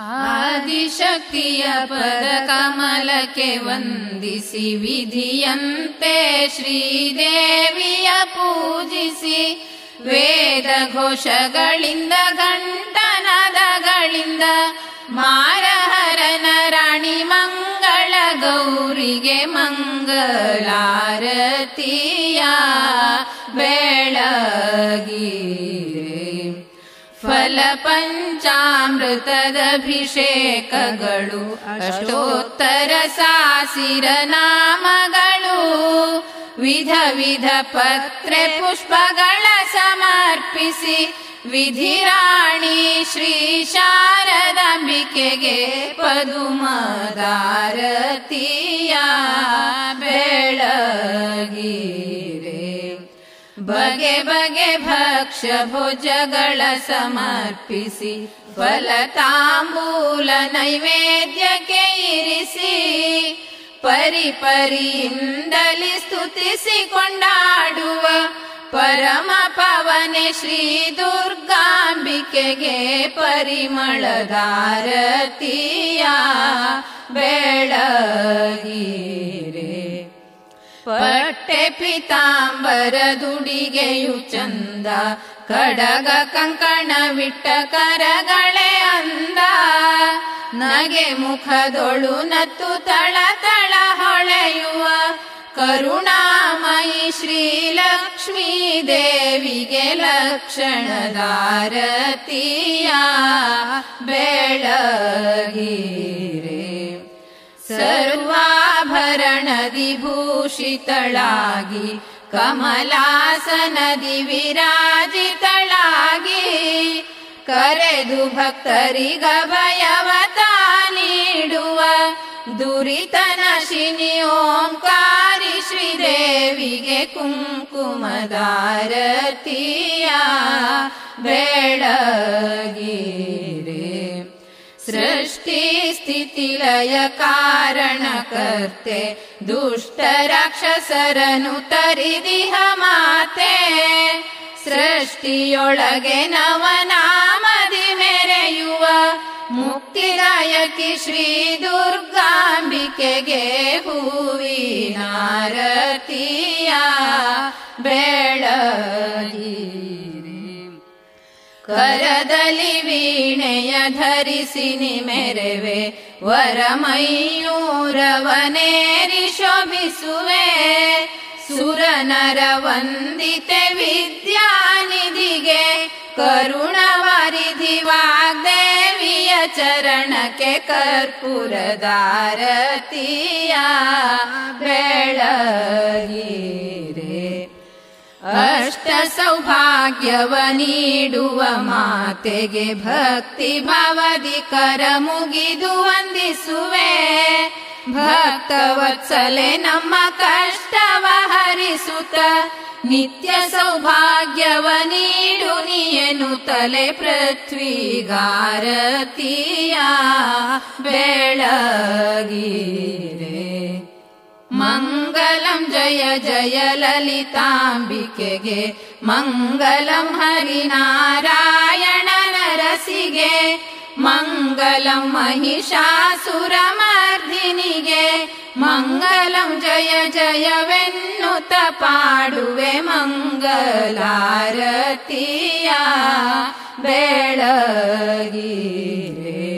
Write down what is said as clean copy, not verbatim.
ಆದಿಶಕ್ತಿಯ ಪದ ಕಮಲಕ್ಕೆ ವಂದಿಸಿ ವಿಧಿಯಂತೆ ಶ್ರೀದೇವಿಯ ಪೂಜಿಸಿ ವೇದ ಘೋಷಗಳಿಂದ ಘಂಟನಾದಗಳಿಂದ ಮಾರಹರನ ರಾಣಿ ಮಂಗಳ ಗೌರಿಗೆ ಮಂಗಲಾರತಿಯ ಬೆಳಗಿರೆ ಫಲ ಪಂಚಾಮೃತದಭಿಷೇಕಗಳು ಅಷ್ಟೋತ್ತರ ಸಾಸಿರ ನಾಮಗಳು ವಿಧ ವಿಧ ಪತ್ರೆ ಪುಷ್ಪಗಳ ಸಮರ್ಪಿಸಿ ವಿಧಿರಾಣಿ ಶ್ರೀ ಶಾರದಾಂಬಿಕೆಗೆ ಪದುಮದಾರತಿಯ ಬೆಳಗಿರೆ ಬಗೆ ಬಗೆ ಭಕ್ಷ್ಯ ಭೋಜಗಳ ಸಮರ್ಪಿಸಿ ಫಲ ತಾಂಬೂಲ ನೈವೇದ್ಯಕ್ಕೆ ಇರಿಸಿ ಪರಿಪರಿಯಿಂದಲಿ ಸ್ತುತಿಸಿ ಕೊಂಡಾಡುವ ಪರಮ ಪವನೆ ಶ್ರೀ ದುರ್ಗಾಂಬಿಕೆಗೆ ಪರಿಮಳದಾರತಿಯ ಬೆಳಗಿರೆ ಪಟ್ಟೆ ಪೀತಾಂಬರದುಡಿಗೆಯು ಚಂದ ಕಡಗ ಕಂಕಣವಿಟ್ಟ ಕರಗಳೇ ಅಂದ ನಗೆ ಮುಖದೊಳು ನತ್ತು ತಳ ತಳ ಹೊಳೆಯುವ ಕರುಣಾಮಯಿ ಶ್ರೀಲಕ್ಷ್ಮೀ ದೇವಿಗೆ ಲಕ್ಷಣದಾರತಿಯ ಬೆಳಗಿರೆ ಸರ್ವಾಭರಣದಿ ಭೂಷಿತಳಾಗಿ ಕಮಲಾಸನದಿ ವಿರಾಜಿತಳಾಗಿ ಕರೆದು ಭಕ್ತರಿಗಭಯವತ ನೀಡುವ ದುರಿತನಶಿನಿ ಓಂಕಾರಿ ಶ್ರೀದೇವಿಗೆ ಕುಂಕುಮದಾರತಿಯ ಬೆಳಗಿರೆ ಸೃಷ್ಟಿ ಸ್ಥಿತಿ ಲಯ ಕಾರಣಕರ್ತೆ ದುಷ್ಟ ರಾಕ್ಷಸರನು ತರಿದಿಹ ಮಾತೆ ಸೃಷ್ಟಿಯೊಳಗೆ ನವನಾಮದಿ ಮೆರೆಯುವ ಮುಕ್ತಿದಾಯಕಿ ಶ್ರೀ ದುರ್ಗಾಂಬಿಕೆಗೆ ಹೂವಿನಾರತಿಯ ಬೆಳಗಿರೆ ಕರದಲ್ಲಿ ವೀಣೆಯ ಧರಿಸಿ ನಿಮೆರೆವೆ ವರಮಯೂರವನೇರಿ ಶೋಭಿಸುವೆ ಸುರನರ ವಂದಿತೆ ವಿದ್ಯಾನಿಧಿಗೆ ಕರುಣವಾರಿಧಿ ವಾಗ್ದೇವಿಯ ಚರಣಕ್ಕೆ ಕರ್ಪೂರದಾರತಿಯ ಬೆಳಗಿರೆ ಅಷ್ಟ ಸೌಭಾಗ್ಯವ ನೀಡುವ ಮಾತೆಗೆ ಭಕ್ತಿ ಭವದಿ ಕರ ಮುಗಿದು ವಂದಿಸುವೆ ಭಕ್ತವತ್ಸಲೆ ನಮ್ಮ ಕಷ್ಟವ ಹರಿಸುತ್ತ ನಿತ್ಯ ಸೌಭಾಗ್ಯವ ನೀಡು ನೀಯನುತ್ತಲೆ ಪೃಥ್ವಿಗಾರತಿಯ ಬೆಳಗಿರೆ ಮಂಗಲಂ ಜಯ ಜಯ ಲಲಿತಾಂಬಿಕೆಗೆ ಮಂಗಲಂ ಹರಿನಾರಾಯಣ ನರಸಿಗೆ ಮಂಗಲಂ ಮಹಿಷಾಸುರಮರ್ದಿನಿಗೆ ಮಂಗಲಂ ಜಯ ಜಯವೆನ್ನುತ್ತ ಪಾಡುವೆ ಮಂಗಲಾರತಿಯ ಬೆಳಗಿರೆ